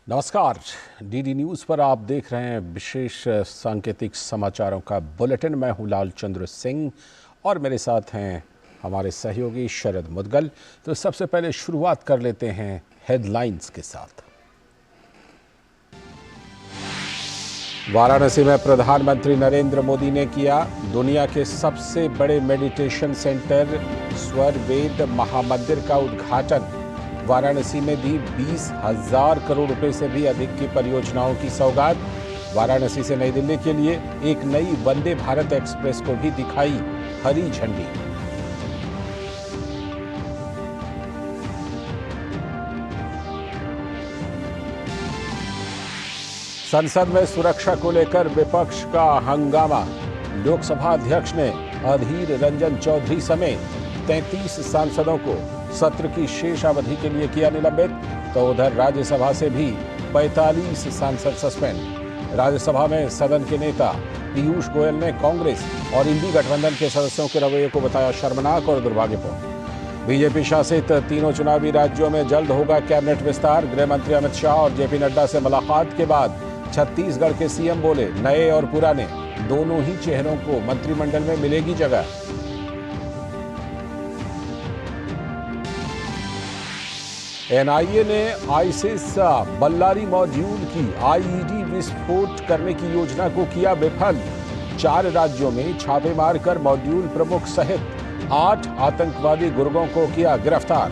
नमस्कार। DD news पर आप देख रहे हैं विशेष सांकेतिक समाचारों का बुलेटिन। मैं हूं लालचंद्र सिंह और मेरे साथ हैं हमारे सहयोगी शरद मुदगल। तो सबसे पहले शुरुआत कर लेते हैं हेडलाइंस के साथ। वाराणसी में प्रधानमंत्री नरेंद्र मोदी ने किया दुनिया के सबसे बड़े मेडिटेशन सेंटर स्वर वेद महामंदिर का उद्घाटन। वाराणसी में दी 20,000 करोड़ रुपए से भी अधिक की परियोजनाओं की सौगात। वाराणसी से नई दिल्ली के लिए एक नई वंदे भारत एक्सप्रेस को भी दिखाई हरी झंडी। संसद में सुरक्षा को लेकर विपक्ष का हंगामा। लोकसभा अध्यक्ष ने अधीर रंजन चौधरी समेत 33 सांसदों को सत्र की शेष अवधि के लिए किया निलंबित। तो उधर राज्यसभा से भी 45 सांसद सस्पेंड। राज्यसभा में सदन के नेता पीयूष गोयल ने कांग्रेस और इंडी गठबंधन के सदस्यों के रवैये को बताया शर्मनाक और दुर्भाग्यपूर्ण। बीजेपी शासित तीनों चुनावी राज्यों में जल्द होगा कैबिनेट विस्तार। गृह मंत्री अमित शाह और जेपी नड्डा से मुलाकात के बाद छत्तीसगढ़ के सीएम बोले, नए और पुराने दोनों ही चेहरों को मंत्रिमंडल में मिलेगी जगह। एनआईए ने आईसिस बल्लारी मॉड्यूल की आईईडी विस्फोट करने की योजना को किया विफल। 4 राज्यों में छापे मारकर मॉड्यूल प्रमुख सहित 8 आतंकवादी गुर्गों को किया गिरफ्तार।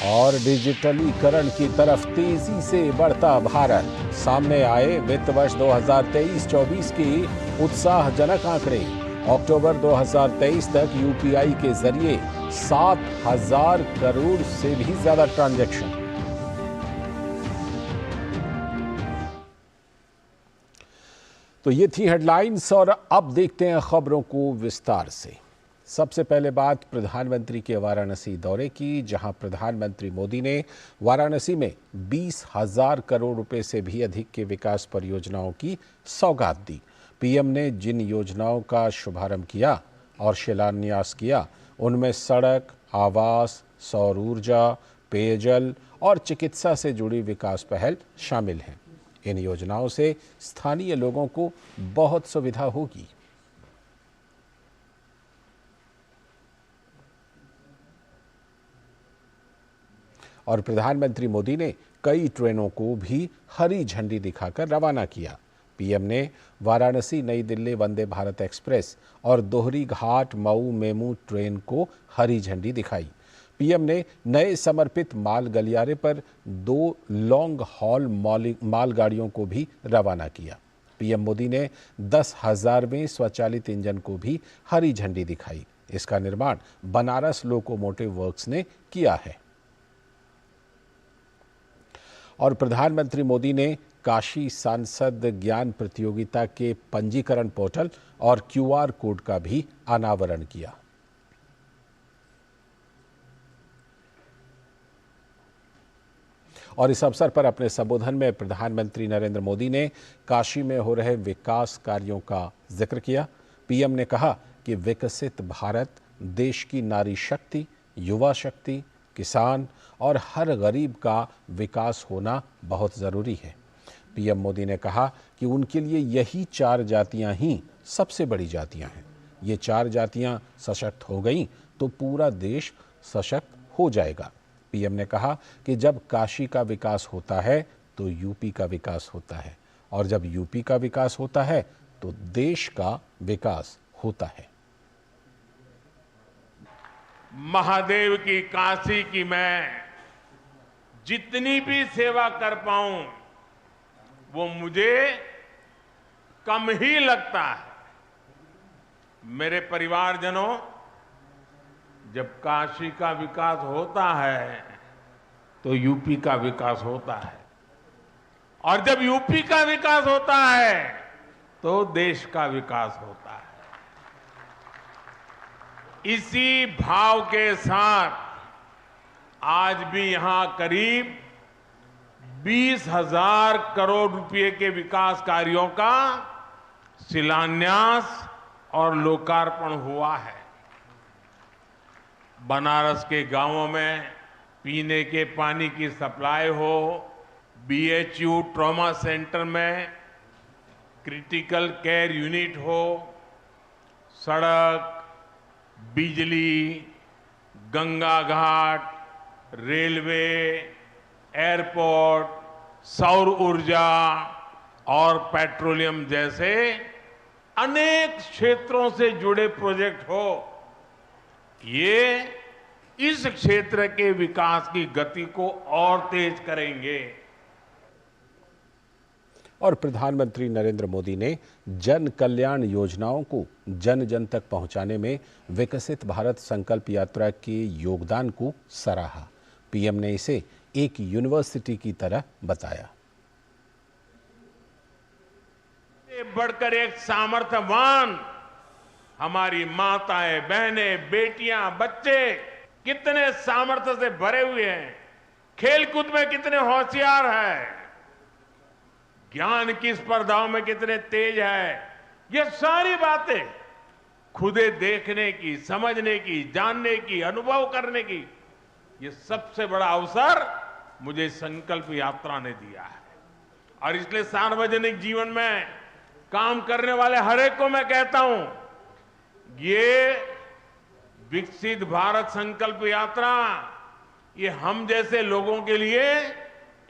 और डिजिटलीकरण की तरफ तेजी से बढ़ता भारत। सामने आए वित्त वर्ष 2023-24 की उत्साहजनक आंकड़े। अक्टूबर 2023 तक यूपीआई के जरिए 7,000 करोड़ से भी ज्यादा ट्रांजैक्शन। तो ये थी हेडलाइंस और अब देखते हैं खबरों को विस्तार से। सबसे पहले बात प्रधानमंत्री के वाराणसी दौरे की, जहां प्रधानमंत्री मोदी ने वाराणसी में 20,000 करोड़ रुपए से भी अधिक के विकास परियोजनाओं की सौगात दी। पीएम ने जिन योजनाओं का शुभारंभ किया और शिलान्यास किया, उनमें सड़क, आवास, सौर ऊर्जा, पेयजल और चिकित्सा से जुड़ी विकास पहल शामिल हैं। इन योजनाओं से स्थानीय लोगों को बहुत सुविधा होगी। और प्रधानमंत्री मोदी ने कई ट्रेनों को भी हरी झंडी दिखाकर रवाना किया। पीएम ने वाराणसी नई दिल्ली वंदे भारत एक्सप्रेस और दोहरी घाट मऊ मेमू ट्रेन को हरी झंडी दिखाई। पीएम ने नए समर्पित माल गलियारे पर 2 लॉन्ग हॉल मालगाड़ियों को भी रवाना किया। पीएम मोदी ने 10,000वें स्वचालित इंजन को भी हरी झंडी दिखाई। इसका निर्माण बनारस लोकोमोटिव वर्क्स ने किया है। और प्रधानमंत्री मोदी ने काशी सांसद ज्ञान प्रतियोगिता के पंजीकरण पोर्टल और क्यूआर कोड का भी अनावरण किया। और इस अवसर पर अपने संबोधन में प्रधानमंत्री नरेंद्र मोदी ने काशी में हो रहे विकास कार्यों का जिक्र किया। पीएम ने कहा कि विकसित भारत देश की नारी शक्ति, युवा शक्ति, किसान और हर गरीब का विकास होना बहुत ज़रूरी है। पीएम मोदी ने कहा कि उनके लिए यही 4 जातियां ही सबसे बड़ी जातियां हैं। ये 4 जातियां सशक्त हो गईं तो पूरा देश सशक्त हो जाएगा। पीएम ने कहा कि जब काशी का विकास होता है तो यूपी का विकास होता है, और जब यूपी का विकास होता है तो देश का विकास होता है। महादेव की काशी की मैं जितनी भी सेवा कर पाऊं वो मुझे कम ही लगता है। मेरे परिवारजनों, जब काशी का विकास होता है तो यूपी का विकास होता है, और जब यूपी का विकास होता है तो देश का विकास होता है। इसी भाव के साथ आज भी यहां करीब 20,000 करोड़ रुपए के विकास कार्यों का शिलान्यास और लोकार्पण हुआ है। बनारस के गांवों में पीने के पानी की सप्लाई हो, बीएचयू ट्रॉमा सेंटर में क्रिटिकल केयर यूनिट हो, सड़क, बिजली, गंगा घाट, रेलवे, एयरपोर्ट, सौर ऊर्जा और पेट्रोलियम जैसे अनेक क्षेत्रों से जुड़े प्रोजेक्ट हो, ये इस क्षेत्र के विकास की गति को और तेज करेंगे। और प्रधानमंत्री नरेंद्र मोदी ने जन कल्याण योजनाओं को जन जन तक पहुंचाने में विकसित भारत संकल्प यात्रा के योगदान को सराहा। पीएम ने इसे एक यूनिवर्सिटी की तरह बताया। बढ़कर एक सामर्थ्यवान हमारी माताएं, बहनें, बेटियां, बच्चे कितने सामर्थ्य से भरे हुए हैं, खेलकूद में कितने होशियार हैं, ज्ञान की स्पर्धाओं में कितने तेज है, ये सारी बातें खुदे देखने की, समझने की, जानने की, अनुभव करने की, ये सबसे बड़ा अवसर मुझे संकल्प यात्रा ने दिया है। और इसलिए सार्वजनिक जीवन में काम करने वाले हर एक को मैं कहता हूं, ये विकसित भारत संकल्प यात्रा ये हम जैसे लोगों के लिए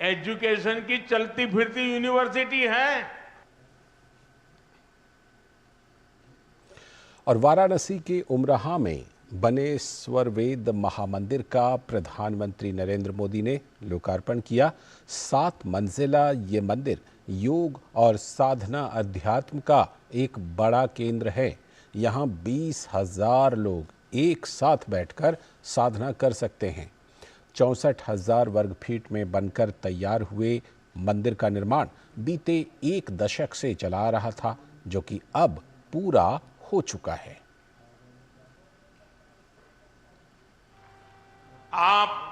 एजुकेशन की चलती फिरती यूनिवर्सिटी है। और वाराणसी के उमराहा में बने स्वरवेद महामंदिर का प्रधानमंत्री नरेंद्र मोदी ने लोकार्पण किया। 7 मंजिला ये मंदिर योग और साधना अध्यात्म का एक बड़ा केंद्र है। यहाँ 20,000 लोग एक साथ बैठकर साधना कर सकते हैं। 64,000 वर्ग फीट में बनकर तैयार हुए मंदिर का निर्माण बीते 1 दशक से चला आ रहा था, जो कि अब पूरा हो चुका है। आप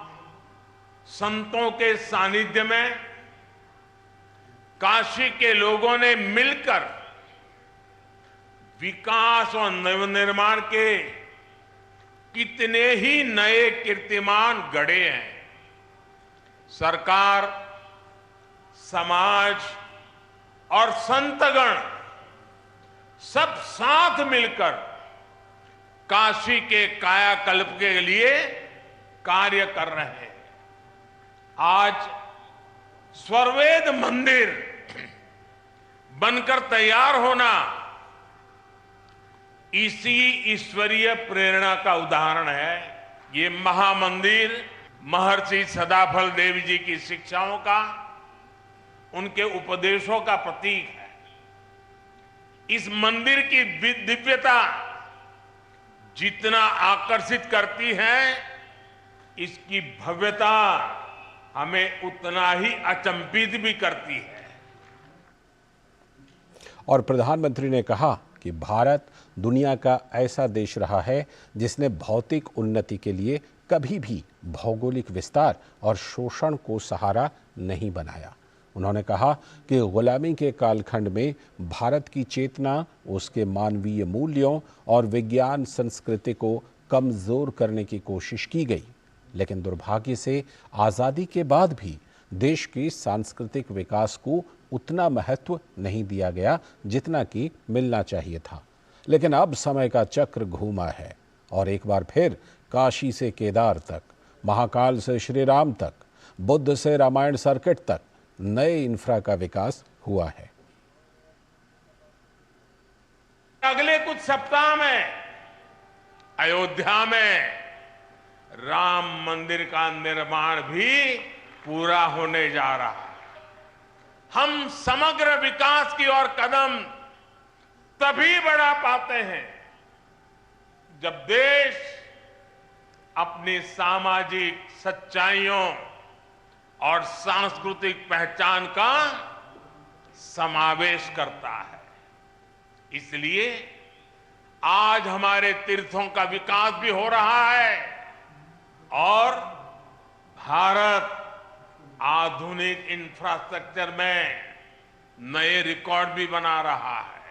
संतों के सानिध्य में काशी के लोगों ने मिलकर विकास और नवनिर्माण के कितने ही नए कीर्तिमान गढ़े हैं। सरकार, समाज और संतगण सब साथ मिलकर काशी के कायाकल्प के लिए कार्य कर रहे हैं। आज स्वरवेद मंदिर बनकर तैयार होना इसी ईश्वरीय प्रेरणा का उदाहरण है। ये महामंदिर महर्षि सदाफल देव जी की शिक्षाओं का, उनके उपदेशों का प्रतीक है। इस मंदिर की दिव्यता जितना आकर्षित करती है, इसकी भव्यता हमें उतना ही अचंभित भी करती है। और प्रधानमंत्री ने कहा कि भारत दुनिया का ऐसा देश रहा है जिसने भौतिक उन्नति के लिए कभी भी भौगोलिक विस्तार और शोषण को सहारा नहीं बनाया। उन्होंने कहा कि गुलामी के कालखंड में भारत की चेतना उसके मानवीय मूल्यों और विज्ञान संस्कृति को कमजोर करने की कोशिश की गई, लेकिन दुर्भाग्य से आज़ादी के बाद भी देश के सांस्कृतिक विकास को उतना महत्व नहीं दिया गया जितना कि मिलना चाहिए था। लेकिन अब समय का चक्र घूमा है और एक बार फिर काशी से केदार तक, महाकाल से श्री राम तक, बुद्ध से रामायण सर्किट तक नए इंफ्रा का विकास हुआ है। अगले कुछ सप्ताह में अयोध्या में राम मंदिर का निर्माण भी पूरा होने जा रहा है। हम समग्र विकास की ओर कदम तभी बढ़ा पाते हैं जब देश अपनी सामाजिक सच्चाइयों और सांस्कृतिक पहचान का समावेश करता है। इसलिए आज हमारे तीर्थों का विकास भी हो रहा है और भारत आधुनिक इंफ्रास्ट्रक्चर में नए रिकॉर्ड भी बना रहा है।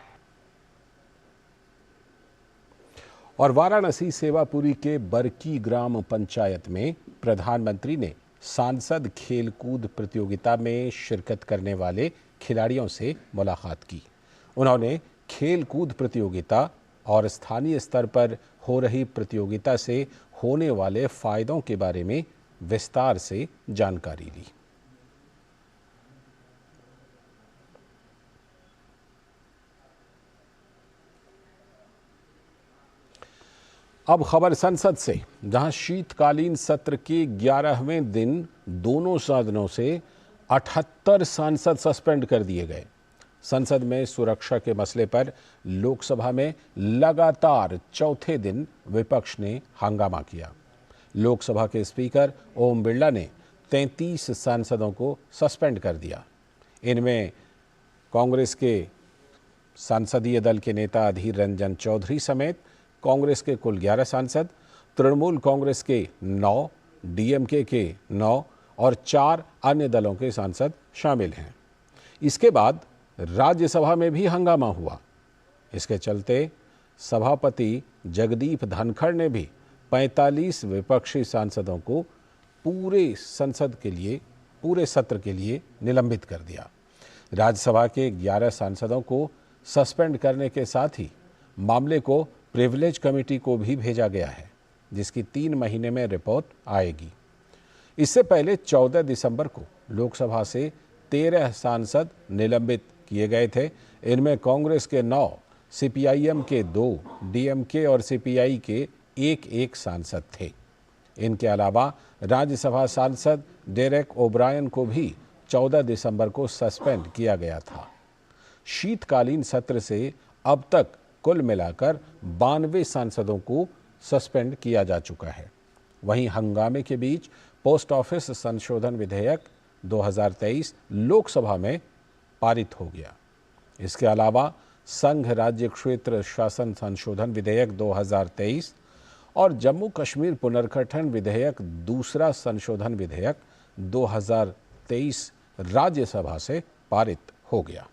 और वाराणसी सेवापुरी के बरकी ग्राम पंचायत में प्रधानमंत्री ने सांसद खेलकूद प्रतियोगिता में शिरकत करने वाले खिलाड़ियों से मुलाकात की। उन्होंने खेलकूद प्रतियोगिता और स्थानीय स्तर पर हो रही प्रतियोगिता से होने वाले फायदों के बारे में विस्तार से जानकारी ली। अब खबर संसद से, जहां शीतकालीन सत्र के 11वें दिन दोनों सदनों से 78 सांसद सस्पेंड कर दिए गए। संसद में सुरक्षा के मसले पर लोकसभा में लगातार चौथे दिन विपक्ष ने हंगामा किया। लोकसभा के स्पीकर ओम बिरला ने 33 सांसदों को सस्पेंड कर दिया। इनमें कांग्रेस के संसदीय दल के नेता अधीर रंजन चौधरी समेत कांग्रेस के कुल 11 सांसद, तृणमूल कांग्रेस के 9, डीएमके के 9 और 4 अन्य दलों के सांसद शामिल हैं। इसके बाद राज्यसभा में भी हंगामा हुआ। इसके चलते सभापति जगदीप धनखड़ ने भी 45 विपक्षी सांसदों को पूरे सत्र के लिए निलंबित कर दिया। राज्यसभा के 11 सांसदों को सस्पेंड करने के साथ ही मामले को प्रिविलेज कमेटी को भी भेजा गया है, जिसकी 3 महीने में रिपोर्ट आएगी। इससे पहले 14 दिसंबर को लोकसभा से 13 सांसद निलंबित किए गए थे। इनमें कांग्रेस के 9, सीपीआईएम के 2, डीएमके और सीपीआई के 1 सांसद थे। इनके अलावा राज्यसभा सांसद डेरेक ओब्रायन को भी 14 दिसंबर को सस्पेंड किया गया था। शीतकालीन सत्र से अब तक कुल मिलाकर 92 सांसदों को सस्पेंड किया जा चुका है। वहीं हंगामे के बीच पोस्ट ऑफिस संशोधन विधेयक 2023 लोकसभा में पारित हो गया। इसके अलावा संघ राज्य क्षेत्र शासन संशोधन विधेयक 2023 और जम्मू कश्मीर पुनर्गठन विधेयक दूसरा संशोधन विधेयक 2023 राज्यसभा से पारित हो गया।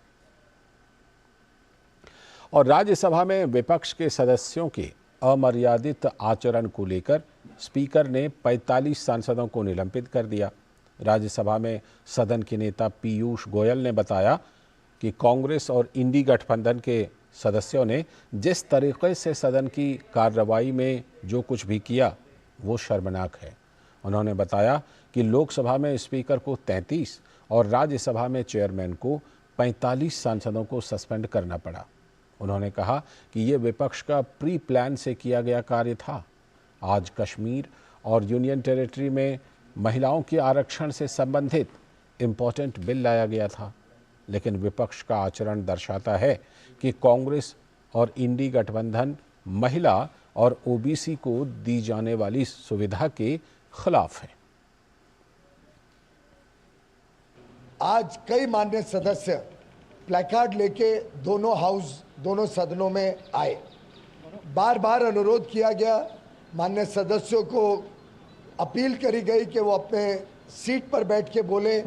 और राज्यसभा में विपक्ष के सदस्यों के अमर्यादित आचरण को लेकर स्पीकर ने 45 सांसदों को निलंबित कर दिया। राज्यसभा में सदन के नेता पीयूष गोयल ने बताया कि कांग्रेस और इंडी गठबंधन के सदस्यों ने जिस तरीके से सदन की कार्रवाई में जो कुछ भी किया वो शर्मनाक है। उन्होंने बताया कि लोकसभा में स्पीकर को 33 और राज्यसभा में चेयरमैन को 45 सांसदों को सस्पेंड करना पड़ा। उन्होंने कहा कि ये विपक्ष का प्री प्लान से किया गया कार्य था। आज कश्मीर और यूनियन टेरिटरी में महिलाओं के आरक्षण से संबंधित इम्पोर्टेंट बिल लाया गया था, लेकिन विपक्ष का आचरण दर्शाता है कि कांग्रेस और इंडी गठबंधन महिला और ओबीसी को दी जाने वाली सुविधा के खिलाफ है। आज कई माननीय सदस्य प्लैकार्ड लेके दोनों सदनों में आए। बार बार अनुरोध किया गया, माननीय सदस्यों को अपील करी गई कि वो अपने सीट पर बैठ के बोले।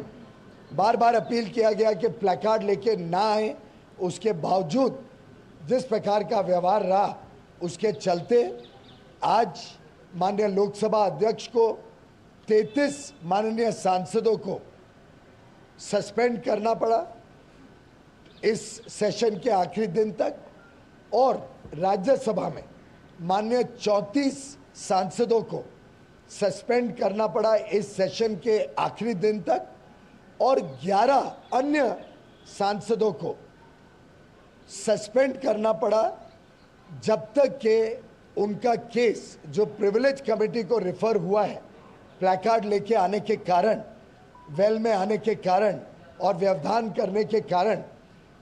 बार बार अपील किया गया कि प्लैकार्ड लेके ना आए। उसके बावजूद जिस प्रकार का व्यवहार रहा, उसके चलते आज माननीय लोकसभा अध्यक्ष को 33 माननीय सांसदों को सस्पेंड करना पड़ा इस सेशन के आखिरी दिन तक, और राज्यसभा में माननीय 34 सांसदों को सस्पेंड करना पड़ा इस सेशन के आखिरी दिन तक, और 11 अन्य सांसदों को सस्पेंड करना पड़ा जब तक कि उनका केस जो प्रिविलेज कमेटी को रेफर हुआ है, प्लैकार्ड लेके आने के कारण, वेल में आने के कारण और व्यवधान करने के कारण,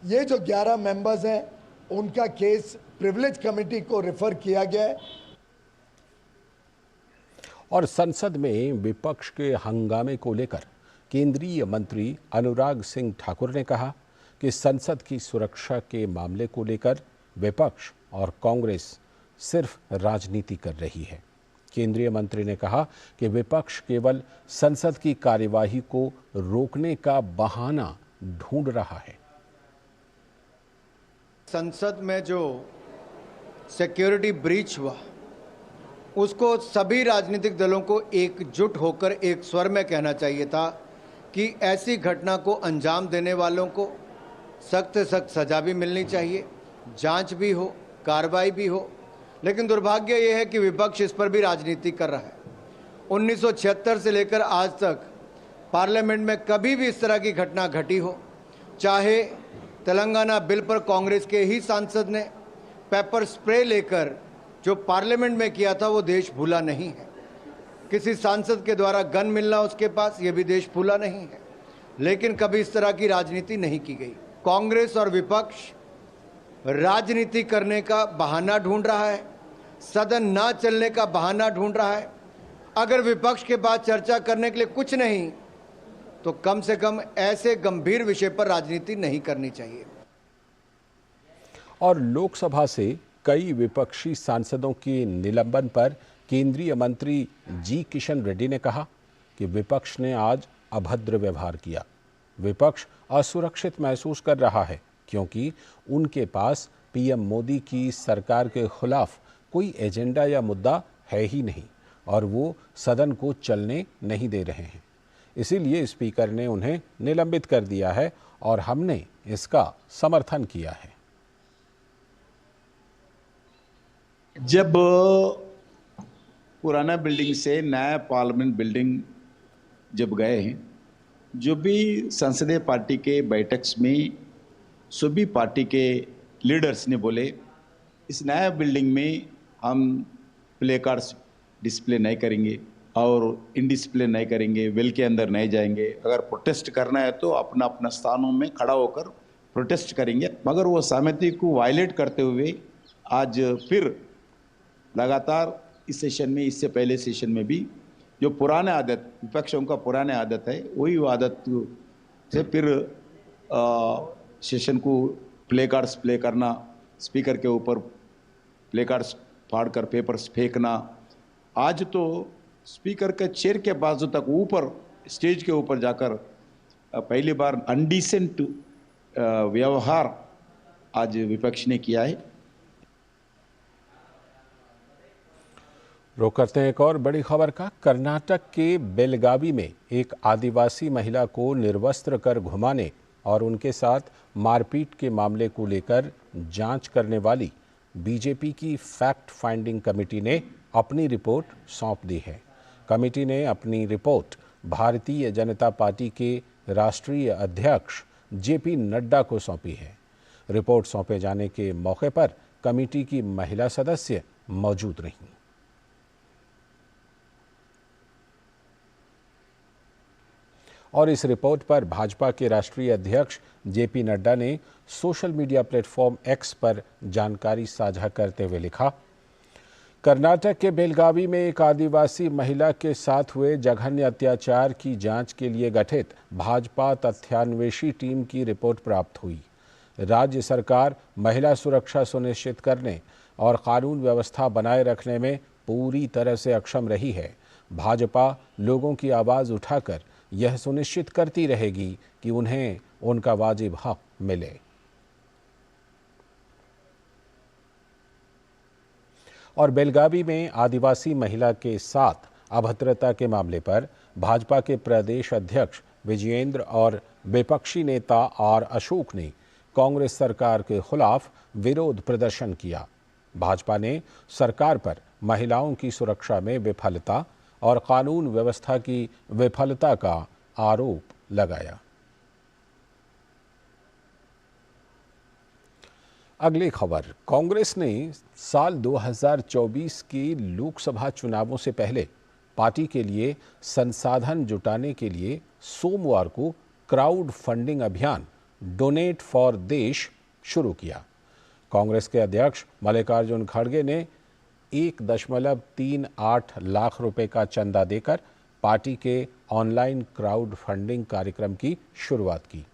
ये जो 11 मेंबर्स हैं उनका केस प्रिविलेज कमेटी को रेफर किया गया है। और संसद में विपक्ष के हंगामे को लेकर केंद्रीय मंत्री अनुराग सिंह ठाकुर ने कहा कि संसद की सुरक्षा के मामले को लेकर विपक्ष और कांग्रेस सिर्फ राजनीति कर रही है। केंद्रीय मंत्री ने कहा कि विपक्ष केवल संसद की कार्यवाही को रोकने का बहाना ढूंढ रहा है। संसद में जो सिक्योरिटी ब्रीच हुआ, उसको सभी राजनीतिक दलों को एकजुट होकर एक स्वर में कहना चाहिए था कि ऐसी घटना को अंजाम देने वालों को सख्त से सख्त सज़ा भी मिलनी चाहिए, जांच भी हो, कार्रवाई भी हो। लेकिन दुर्भाग्य ये है कि विपक्ष इस पर भी राजनीति कर रहा है। 1976 से लेकर आज तक पार्लियामेंट में कभी भी इस तरह की घटना घटी हो, चाहे तेलंगाना बिल पर कांग्रेस के ही सांसद ने पेपर स्प्रे लेकर जो पार्लियामेंट में किया था, वो देश भूला नहीं है। किसी सांसद के द्वारा गन मिलना उसके पास, ये भी देश भूला नहीं है। लेकिन कभी इस तरह की राजनीति नहीं की गई। कांग्रेस और विपक्ष राजनीति करने का बहाना ढूंढ रहा है, सदन ना चलने का बहाना ढूंढ रहा है। अगर विपक्ष के पास चर्चा करने के लिए कुछ नहीं, तो कम से कम ऐसे गंभीर विषय पर राजनीति नहीं करनी चाहिए। और लोकसभा से कई विपक्षी सांसदों के निलंबन पर केंद्रीय मंत्री जी किशन रेड्डी ने कहा कि विपक्ष ने आज अभद्र व्यवहार किया। विपक्ष असुरक्षित महसूस कर रहा है क्योंकि उनके पास पीएम मोदी की सरकार के खिलाफ कोई एजेंडा या मुद्दा है ही नहीं और वो सदन को चलने नहीं दे रहे हैं। इसीलिए स्पीकर ने उन्हें निलंबित कर दिया है और हमने इसका समर्थन किया है। जब पुराना बिल्डिंग से नया पार्लियामेंट बिल्डिंग जब गए हैं, जो भी संसदीय पार्टी के बैठक में सभी पार्टी के लीडर्स ने बोले इस नया बिल्डिंग में हम प्ले कार्ड्स डिस्प्ले नहीं करेंगे और इनडिस्प्ले नहीं करेंगे, वेल के अंदर नहीं जाएंगे। अगर प्रोटेस्ट करना है तो अपना अपना स्थानों में खड़ा होकर प्रोटेस्ट करेंगे। मगर वो सहमति को वायलेट करते हुए आज फिर लगातार इस सेशन में, इससे पहले सेशन में भी जो पुराने आदत, विपक्षों का पुराने आदत है, वही आदत से फिर सेशन को प्ले कार्ड्स प्ले करना, स्पीकर के ऊपर प्ले कार्ड्स फाड़कर पेपर्स फेंकना। आज तो स्पीकर के चेयर के बाजू तक ऊपर स्टेज के ऊपर जाकर पहली बार अनडिसेंट व्यवहार आज विपक्ष ने किया है। रुक करते हैं एक और बड़ी खबर का। कर्नाटक के बेलगावी में एक आदिवासी महिला को निर्वस्त्र कर घुमाने और उनके साथ मारपीट के मामले को लेकर जांच करने वाली बीजेपी की फैक्ट फाइंडिंग कमेटी ने अपनी रिपोर्ट सौंप दी है। कमेटी ने अपनी रिपोर्ट भारतीय जनता पार्टी के राष्ट्रीय अध्यक्ष जेपी नड्डा को सौंपी है। रिपोर्ट सौंपे जाने के मौके पर कमेटी की महिला सदस्य मौजूद रहीं। और इस रिपोर्ट पर भाजपा के राष्ट्रीय अध्यक्ष जेपी नड्डा ने सोशल मीडिया प्लेटफॉर्म एक्स पर जानकारी साझा करते हुए लिखा, कर्नाटक के बेलगावी में एक आदिवासी महिला के साथ हुए जघन्य अत्याचार की जांच के लिए गठित भाजपा तथ्यान्वेषी टीम की रिपोर्ट प्राप्त हुई। राज्य सरकार महिला सुरक्षा सुनिश्चित करने और कानून व्यवस्था बनाए रखने में पूरी तरह से अक्षम रही है। भाजपा लोगों की आवाज़ उठाकर यह सुनिश्चित करती रहेगी कि उन्हें उनका वाजिब हक मिले। और बेलगावी में आदिवासी महिला के साथ अभद्रता के मामले पर भाजपा के प्रदेश अध्यक्ष विजयेंद्र और विपक्षी नेता आर अशोक ने कांग्रेस सरकार के खिलाफ विरोध प्रदर्शन किया। भाजपा ने सरकार पर महिलाओं की सुरक्षा में विफलता और कानून व्यवस्था की विफलता का आरोप लगाया। अगली खबर, कांग्रेस ने साल 2024 के लोकसभा चुनावों से पहले पार्टी के लिए संसाधन जुटाने के लिए सोमवार को क्राउड फंडिंग अभियान डोनेट फॉर देश शुरू किया। कांग्रेस के अध्यक्ष मल्लिकार्जुन खड़गे ने 1.38 लाख रुपए का चंदा देकर पार्टी के ऑनलाइन क्राउड फंडिंग कार्यक्रम की शुरुआत की।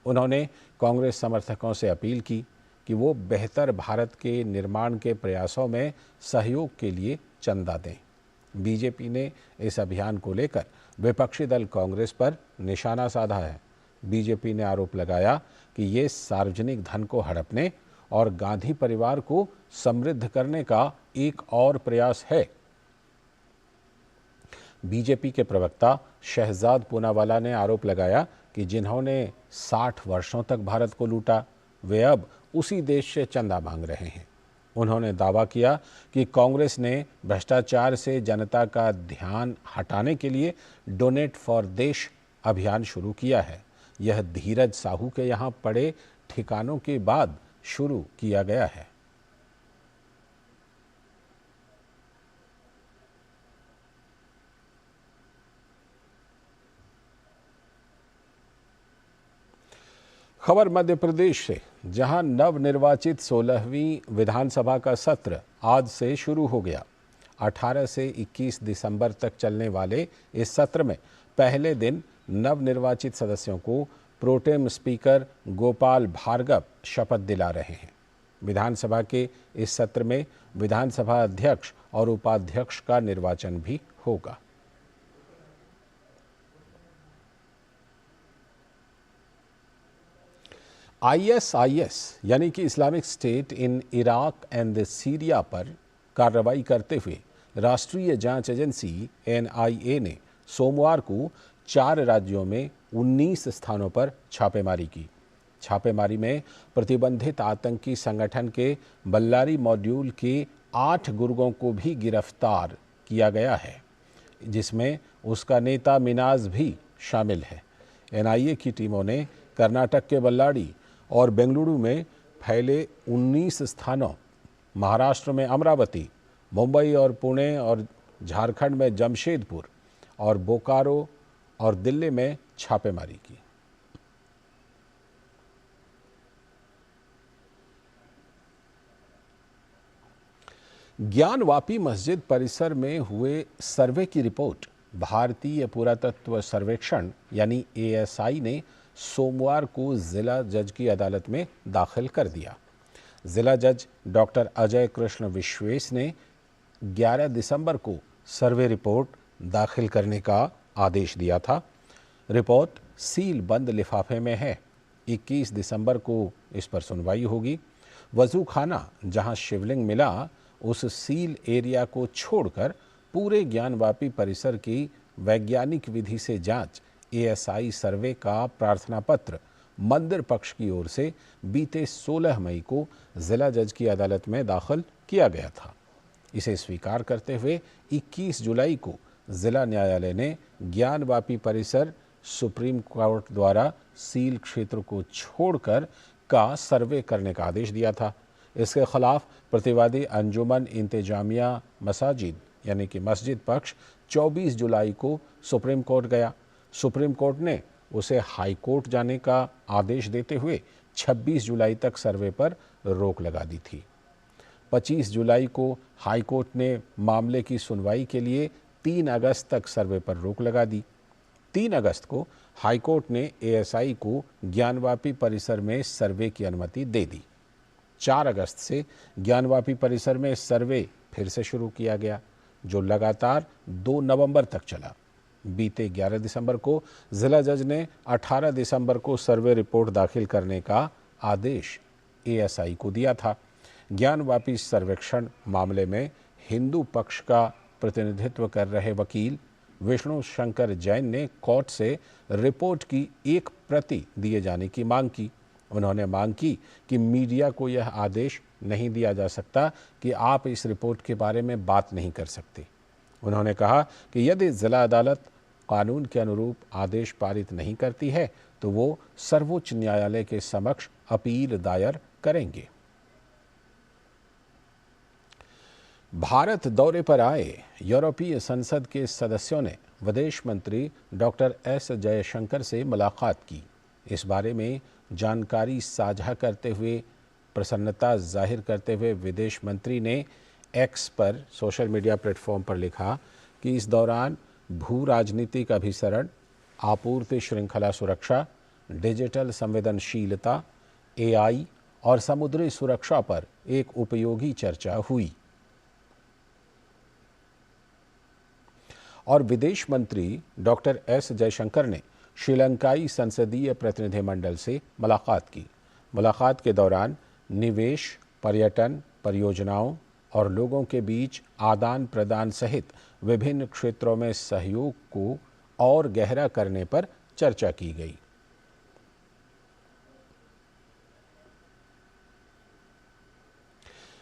उन्होंने कांग्रेस समर्थकों से अपील की कि वो बेहतर भारत के निर्माण के प्रयासों में सहयोग के लिए चंदा दें। बीजेपी ने इस अभियान को लेकर विपक्षी दल कांग्रेस पर निशाना साधा है। बीजेपी ने आरोप लगाया कि ये सार्वजनिक धन को हड़पने और गांधी परिवार को समृद्ध करने का एक और प्रयास है। बीजेपी के प्रवक्ता शहजाद पूनावाला ने आरोप लगाया कि जिन्होंने 60 वर्षों तक भारत को लूटा, वे अब उसी देश से चंदा मांग रहे हैं। उन्होंने दावा किया कि कांग्रेस ने भ्रष्टाचार से जनता का ध्यान हटाने के लिए डोनेट फॉर देश अभियान शुरू किया है। यह धीरज साहू के यहाँ पड़े ठिकानों के बाद शुरू किया गया है। खबर मध्य प्रदेश से, जहां नवनिर्वाचित 16वीं विधानसभा का सत्र आज से शुरू हो गया। 18 से 21 दिसंबर तक चलने वाले इस सत्र में पहले दिन नवनिर्वाचित सदस्यों को प्रोटेम स्पीकर गोपाल भार्गव शपथ दिला रहे हैं। विधानसभा के इस सत्र में विधानसभा अध्यक्ष और उपाध्यक्ष का निर्वाचन भी होगा। ISIS यानी कि Islamic state in Iraq and Syria पर कार्रवाई करते हुए राष्ट्रीय जांच एजेंसी NIA ने सोमवार को 4 राज्यों में 19 स्थानों पर छापेमारी की। छापेमारी में प्रतिबंधित आतंकी संगठन के बल्लारी मॉड्यूल के 8 गुर्गों को भी गिरफ्तार किया गया है, जिसमें उसका नेता मिनाज भी शामिल है। NIA की टीमों ने कर्नाटक के बल्लारी और बेंगलुरु में फैले 19 स्थानों, महाराष्ट्र में अमरावती, मुंबई और पुणे और झारखंड में जमशेदपुर और बोकारो और दिल्ली में छापेमारी की। ज्ञानवापी मस्जिद परिसर में हुए सर्वे की रिपोर्ट भारतीय पुरातत्व सर्वेक्षण यानी ASI ने सोमवार को जिला जज की अदालत में दाखिल कर दिया। जिला जज डॉक्टर अजय कृष्ण विश्वेश ने 11 दिसंबर को सर्वे रिपोर्ट दाखिल करने का आदेश दिया था। रिपोर्ट सील बंद लिफाफे में है। 21 दिसंबर को इस पर सुनवाई होगी। वजू खाना जहां शिवलिंग मिला, उस सील एरिया को छोड़कर पूरे ज्ञानवापी परिसर की वैज्ञानिक विधि से जांच ASI सर्वे का प्रार्थना पत्र मंदिर पक्ष की ओर से बीते 16 मई को जिला जज की अदालत में दाखिल किया गया था। इसे स्वीकार करते हुए 21 जुलाई को जिला न्यायालय ने ज्ञानवापी परिसर सुप्रीम कोर्ट द्वारा सील क्षेत्र को छोड़कर का सर्वे करने का आदेश दिया था। इसके खिलाफ प्रतिवादी अंजुमन इंतजामिया मसाजिद यानी कि मस्जिद पक्ष 24 जुलाई को सुप्रीम कोर्ट गया। सुप्रीम कोर्ट ने उसे हाई कोर्ट जाने का आदेश देते हुए 26 जुलाई तक सर्वे पर रोक लगा दी थी। 25 जुलाई को हाई कोर्ट ने मामले की सुनवाई के लिए 3 अगस्त तक सर्वे पर रोक लगा दी। 3 अगस्त को हाई कोर्ट ने ASI को ज्ञानवापी परिसर में सर्वे की अनुमति दे दी। 4 अगस्त से ज्ञानवापी परिसर में सर्वे फिर से शुरू किया गया, जो लगातार 2 नवंबर तक चला। बीते 11 दिसंबर को जिला जज ने 18 दिसंबर को सर्वे रिपोर्ट दाखिल करने का आदेश ASI को दिया था। ज्ञानवापी सर्वेक्षण मामले में हिंदू पक्ष का प्रतिनिधित्व कर रहे वकील विष्णु शंकर जैन ने कोर्ट से रिपोर्ट की एक प्रति दिए जाने की मांग की। उन्होंने मांग की कि मीडिया को यह आदेश नहीं दिया जा सकता कि आप इस रिपोर्ट के बारे में बात नहीं कर सकते। उन्होंने कहा कि यदि जिला अदालत कानून के अनुरूप आदेश पारित नहीं करती है तो वो सर्वोच्च न्यायालय के समक्ष अपील दायर करेंगे। भारत दौरे पर आए यूरोपीय संसद के सदस्यों ने विदेश मंत्री डॉक्टर S जयशंकर से मुलाकात की। इस बारे में जानकारी साझा करते हुए प्रसन्नता जाहिर करते हुए विदेश मंत्री ने X पर सोशल मीडिया प्लेटफॉर्म पर लिखा कि इस दौरान भू राजनीतिक अभिसरण, आपूर्ति श्रृंखला सुरक्षा, डिजिटल संवेदनशीलता, AI और समुद्री सुरक्षा पर एक उपयोगी चर्चा हुई। और विदेश मंत्री डॉक्टर S जयशंकर ने श्रीलंकाई संसदीय प्रतिनिधिमंडल से मुलाकात की। मुलाकात के दौरान निवेश, पर्यटन, परियोजनाओं और लोगों के बीच आदान प्रदान सहित विभिन्न क्षेत्रों में सहयोग को और गहरा करने पर चर्चा की गई।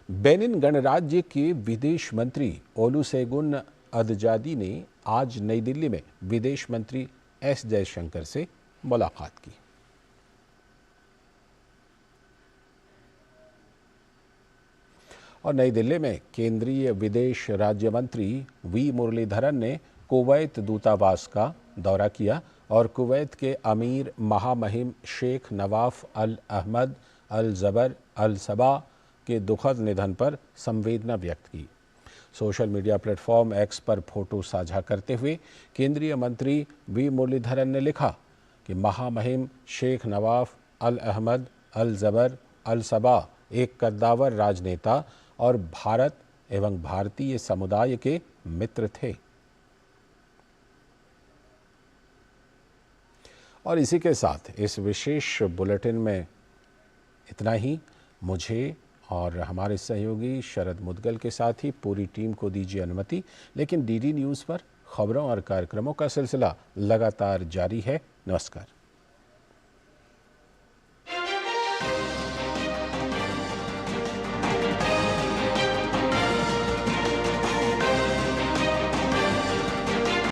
बेनिन गणराज्य के विदेश मंत्री ओलुसेगुन अदजादी ने आज नई दिल्ली में विदेश मंत्री एस जयशंकर से मुलाकात की। और नई दिल्ली में केंद्रीय विदेश राज्य मंत्री वी मुरलीधरन ने कुवैत दूतावास का दौरा किया और कुवैत के अमीर महामहिम शेख नवाफ अल अहमद अल जबर अल सबा के दुखद निधन पर संवेदना व्यक्त की। सोशल मीडिया प्लेटफॉर्म एक्स पर फोटो साझा करते हुए केंद्रीय मंत्री वी मुरलीधरन ने लिखा कि महामहिम शेख नवाफ अल अहमद अल जबर अल सबा एक कद्दावर राजनेता और भारत एवं भारतीय समुदाय के मित्र थे। और इसी के साथ इस विशेष बुलेटिन में इतना ही। मुझे और हमारे सहयोगी शरद मुदगल के साथ ही पूरी टीम को दीजिए अनुमति, लेकिन डीडी न्यूज़ पर खबरों और कार्यक्रमों का सिलसिला लगातार जारी है। नमस्कार।